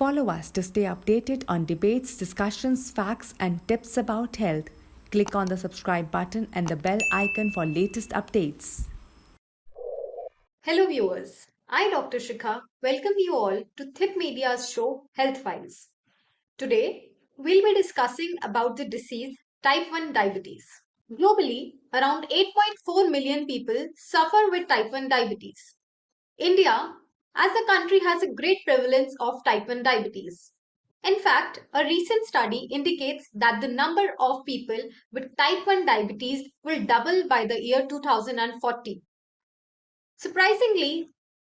Follow us to stay updated on debates, discussions, facts, and tips about health. Click on the subscribe button and the bell icon for latest updates. Hello viewers, I Dr. Shikha welcome you all to THIP Media's show Health Files. Today, we'll be discussing about the disease type 1 diabetes. Globally, around 8.4 million people suffer with type 1 diabetes. India, as a country, has a great prevalence of type 1 diabetes. In fact, a recent study indicates that the number of people with type 1 diabetes will double by the year 2040. Surprisingly,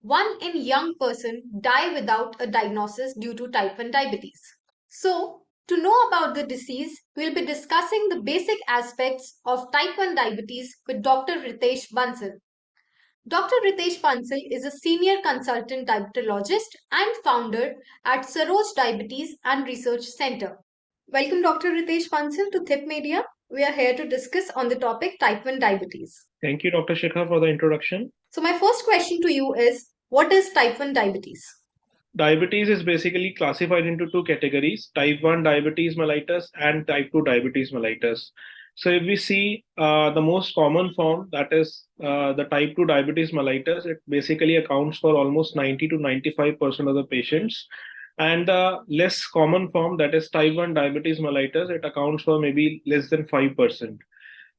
one in young person die without a diagnosis due to type 1 diabetes. So, to know about the disease, we'll be discussing the basic aspects of type 1 diabetes with Dr. Ritesh Bansal. Dr. Ritesh Bansal is a senior consultant diabetologist and founder at Saroj Diabetes and Research Center. Welcome, Dr. Ritesh Bansal, to THIP Media. We are here to discuss on the topic type 1 diabetes. Thank you, Dr. Shikha, for the introduction. So, my first question to you is what is type 1 diabetes? Diabetes is basically classified into two categories, type 1 diabetes mellitus and type 2 diabetes mellitus. So if we see the most common form, that is the type 2 diabetes mellitus, it basically accounts for almost 90 to 95% of the patients. And the less common form, that is type 1 diabetes mellitus, it accounts for maybe less than 5%.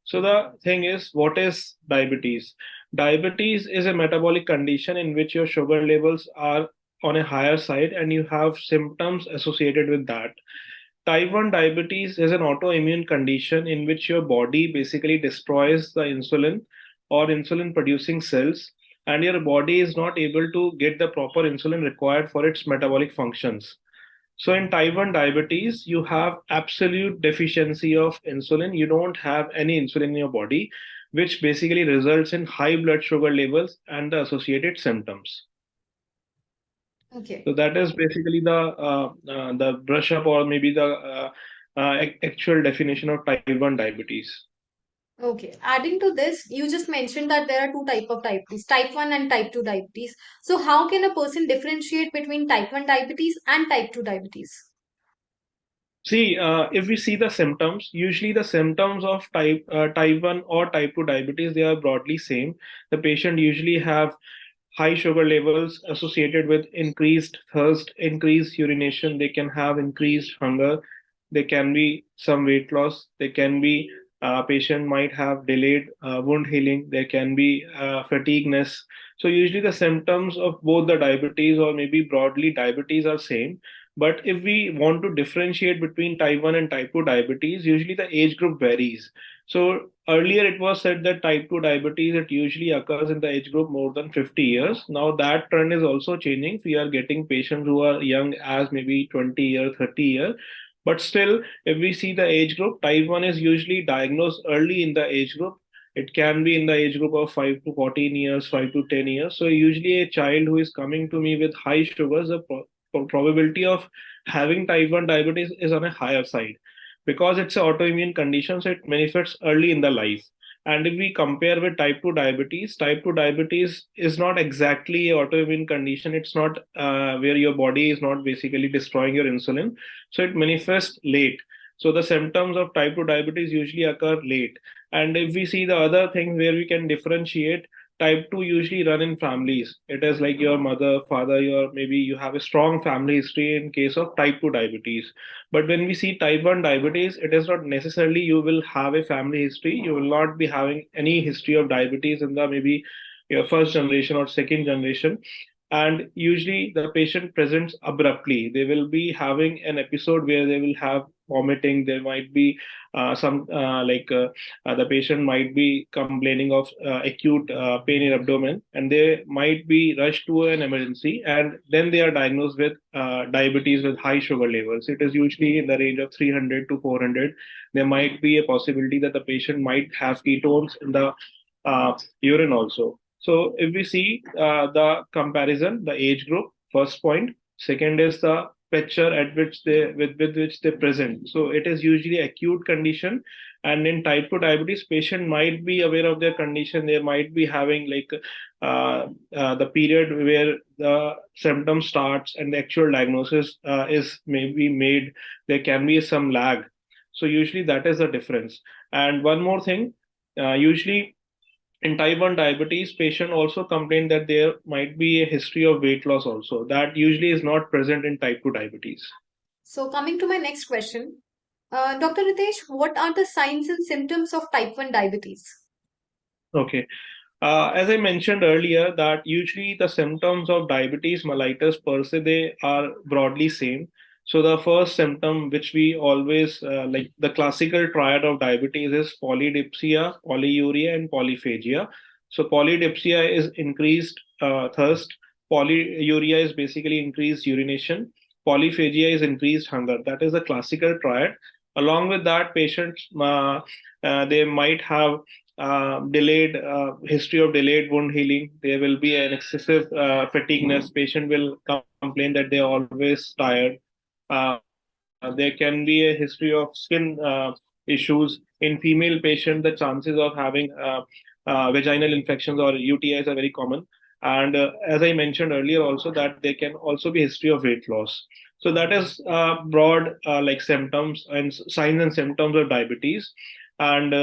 So the thing is, what is diabetes? Diabetes is a metabolic condition in which your sugar levels are on a higher side and you have symptoms associated with that. Type 1 diabetes is an autoimmune condition in which your body basically destroys the insulin or insulin producing cells, and your body is not able to get the proper insulin required for its metabolic functions. So in type 1 diabetes, you have absolute deficiency of insulin. You don't have any insulin in your body, which basically results in high blood sugar levels and the associated symptoms. Okay. So that is basically the brush up or maybe the actual definition of type 1 diabetes. Okay. Adding to this, you just mentioned that there are two type of diabetes, type 1 and type 2 diabetes. So how can a person differentiate between type 1 diabetes and type 2 diabetes? See, if we see the symptoms, usually the symptoms of type 1 or type 2 diabetes, they are broadly same. The patient usually have high sugar levels associated with increased thirst, increased urination. They can have increased hunger. There can be some weight loss. There can be patient might have delayed wound healing. There can be fatigueness. So usually the symptoms of both the diabetes or maybe broadly diabetes are same. But if we want to differentiate between type 1 and type 2 diabetes, usually the age group varies. So earlier it was said that type 2 diabetes, it usually occurs in the age group more than 50 years. Now that trend is also changing. We are getting patients who are young as maybe 20 year, 30 year. But still, if we see the age group, type 1 is usually diagnosed early in the age group. It can be in the age group of 5 to 14 years, 5 to 10 years. So usually a child who is coming to me with high sugars, the probability of having type 1 diabetes is on a higher side because it's an autoimmune condition, so it manifests early in the life. And if we compare with type 2 diabetes is not exactly an autoimmune condition. It's not where your body is not basically destroying your insulin. So it manifests late. So the symptoms of type 2 diabetes usually occur late. And if we see the other thing where we can differentiate, type 2 usually run in families. It is like your mother, father, your maybe you have a strong family history in case of type 2 diabetes. But when we see type 1 diabetes, it is not necessarily you will have a family history. You will not be having any history of diabetes in the maybe your first generation or second generation. And usually the patient presents abruptly. They will be having an episode where they will have vomiting. There might be the patient might be complaining of acute pain in abdomen, and they might be rushed to an emergency, and then they are diagnosed with diabetes with high sugar levels. It is usually in the range of 300 to 400. There might be a possibility that the patient might have ketones in the urine also. So if we see the comparison, the age group, first point. Second is the picture at which they with which they present. So it is usually acute condition And in type 2 diabetes, patient might be aware of their condition. They might be having like the period where the symptom starts and the actual diagnosis is maybe made. There can be some lag. So usually that is the difference. And one more thing, usually in type 1 diabetes, patient also complain that there might be a history of weight loss also. That usually is not present in type 2 diabetes. So, coming to my next question, Dr. Ritesh, what are the signs and symptoms of type 1 diabetes? Okay. As I mentioned earlier, that usually the symptoms of diabetes mellitus per se, they are broadly same. So the first symptom, which we always like the classical triad of diabetes is polydipsia, polyuria, and polyphagia. So polydipsia is increased thirst. Polyuria is basically increased urination. Polyphagia is increased hunger. That is the classical triad. Along with that, patients they might have delayed history of delayed wound healing. There will be an excessive fatigueness. Patient will complain that they are always tired. There can be a history of skin issues. In female patient, the chances of having vaginal infections or UTIs are very common. And as I mentioned earlier, also that there can also be history of weight loss. So that is broad like symptoms and signs and symptoms of diabetes. And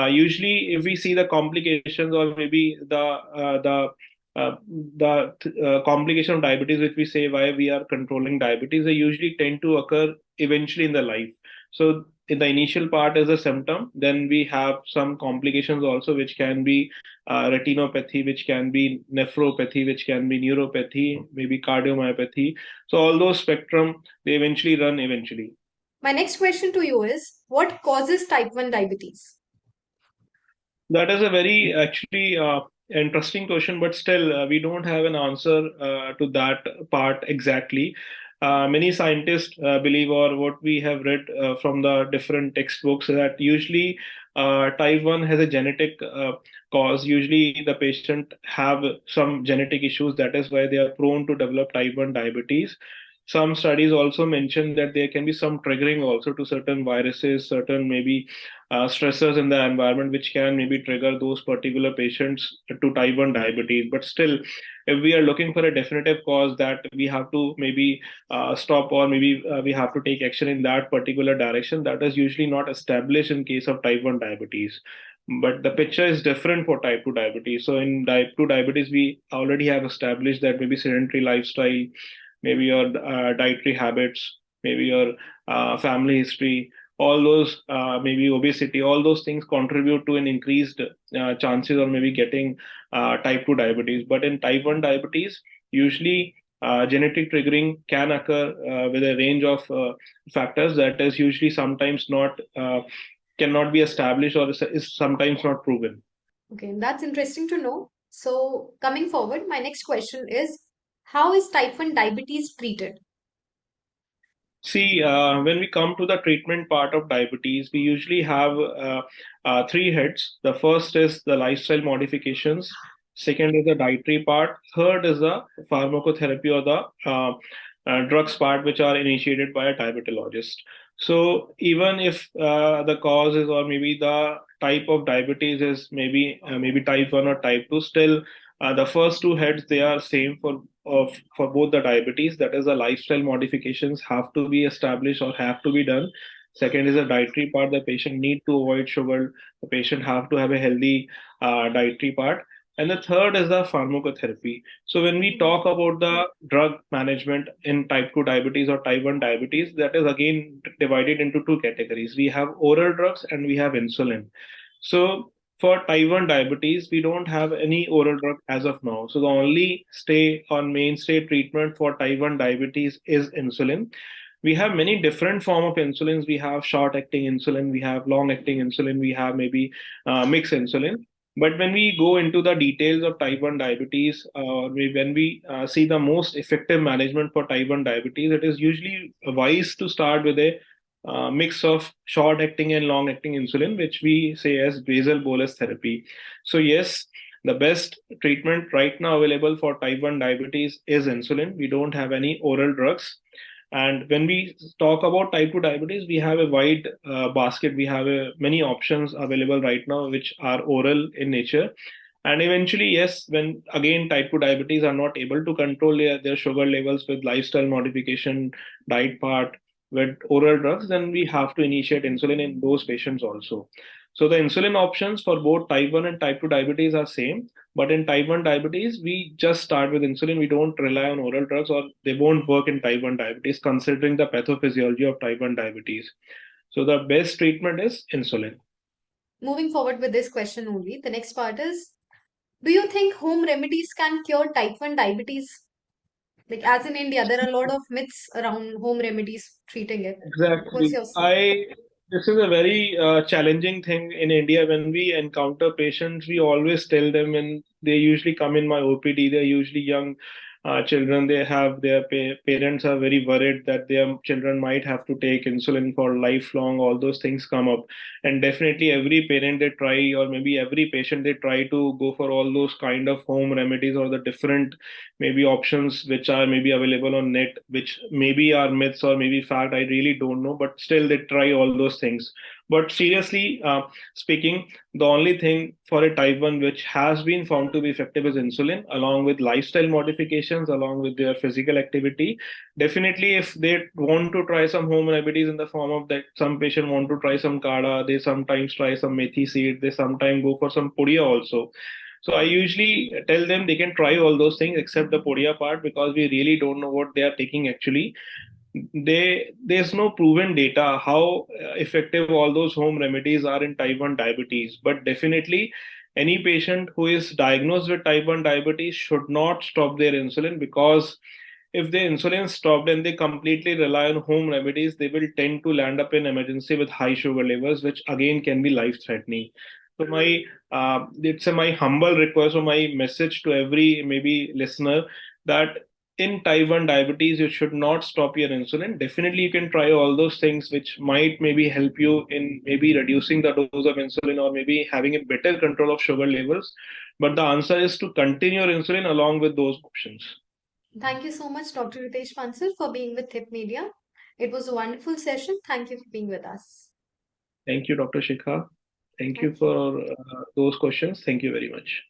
usually, if we see the complications or maybe uh, the complication of diabetes, which we say why we are controlling diabetes, they usually tend to occur eventually in the life. So in the initial part is a symptom, then we have some complications also, which can be retinopathy, which can be nephropathy, which can be neuropathy, maybe cardiomyopathy. So all those spectrum, they eventually run eventually. My next question to you is, what causes type 1 diabetes? That is a very actually interesting question, but still we don't have an answer to that part exactly. Many scientists believe, or what we have read from the different textbooks, that usually type 1 has a genetic cause. Usually the patient have some genetic issues. That is why they are prone to develop type 1 diabetes. Some studies also mention that there can be some triggering also to certain viruses, certain maybe stressors in the environment, which can maybe trigger those particular patients to type 1 diabetes. But still, if we are looking for a definitive cause that we have to maybe stop, or maybe we have to take action in that particular direction, that is usually not established in case of type 1 diabetes. But the picture is different for type 2 diabetes. So in type 2 diabetes, we already have established that maybe sedentary lifestyle, maybe your dietary habits, maybe your family history, all those maybe obesity, all those things contribute to an increased chances or maybe getting type 2 diabetes. But in type 1 diabetes, usually genetic triggering can occur with a range of factors that is usually sometimes not cannot be established or is sometimes not proven. Okay, that's interesting to know. So, coming forward, my next question is, how is type 1 diabetes treated? See, when we come to the treatment part of diabetes, we usually have three heads. The first is the lifestyle modifications. Second is the dietary part. Third is the pharmacotherapy or the drugs part, which are initiated by a diabetologist. So even if the cause is or maybe the type of diabetes is maybe type 1 or type 2, still the first two heads, they are same for both the diabetes. That is, the lifestyle modifications have to be established or have to be done. Second is the dietary part. The patient need to avoid sugar. The patient have to have a healthy dietary part. And the third is the pharmacotherapy. So when we talk about the drug management in type 2 diabetes or type 1 diabetes, that is again divided into two categories. We have oral drugs and we have insulin. So for type 1 diabetes, we don't have any oral drug as of now. So the only mainstay treatment for type 1 diabetes is insulin. We have many different form of insulins. We have short acting insulin, we have long acting insulin, we have maybe mixed insulin. But when we go into the details of type 1 diabetes, when we see the most effective management for type 1 diabetes, it is usually wise to start with a mix of short acting and long acting insulin, which we say as basal bolus therapy. So, yes, the best treatment right now available for type 1 diabetes is insulin. We don't have any oral drugs. And when we talk about type 2 diabetes, we have a wide basket. We have many options available right now, which are oral in nature. And eventually, yes, when again type 2 diabetes are not able to control their sugar levels with lifestyle modification, diet part, with oral drugs, then we have to initiate insulin in those patients also. So the insulin options for both type 1 and type 2 diabetes are same. But in type 1 diabetes, we just start with insulin. We don't rely on oral drugs, or they won't work in type 1 diabetes, considering the pathophysiology of type 1 diabetes. So the best treatment is insulin. Moving forward with this question only, the next part is, do you think home remedies can cure type 1 diabetes? Like, as in India, there are a lot of myths around home remedies treating it. What's Exactly. your say? This is a very challenging thing in India. When we encounter patients, we always tell them, when they usually come in my OPD, they're usually young children. They have their parents are very worried that their children might have to take insulin for lifelong. All those things come up, and definitely every parent they try, or maybe every patient they try to go for all those kind of home remedies or the different maybe options which are maybe available on net, which maybe are myths or maybe fact. I really don't know, but still they try all those things. But seriously speaking, the only thing for a type 1 which has been found to be effective is insulin, along with lifestyle modifications, along with their physical activity. Definitely, if they want to try some home remedies in the form of that, some patient want to try some kada, they sometimes try some methi seed, they sometimes go for some pudia also. So I usually tell them they can try all those things except the podia part, because we really don't know what they are taking actually. There's no proven data how effective all those home remedies are in type 1 diabetes. But definitely, any patient who is diagnosed with type 1 diabetes should not stop their insulin, because if the insulin stopped and they completely rely on home remedies, they will tend to land up in emergency with high sugar levels, which again can be life threatening. So my it's my humble request or my message to every maybe listener, that in type 1 diabetes, you should not stop your insulin. Definitely, you can try all those things which might maybe help you in maybe reducing the dose of insulin, or maybe having a better control of sugar levels. But the answer is to continue your insulin along with those options. Thank you so much, Dr. Ritesh Bansal, for being with Tip Media. It was a wonderful session. Thank you for being with us. Thank you, Dr. Shikha. Thank you Thank you. for those questions. Thank you very much.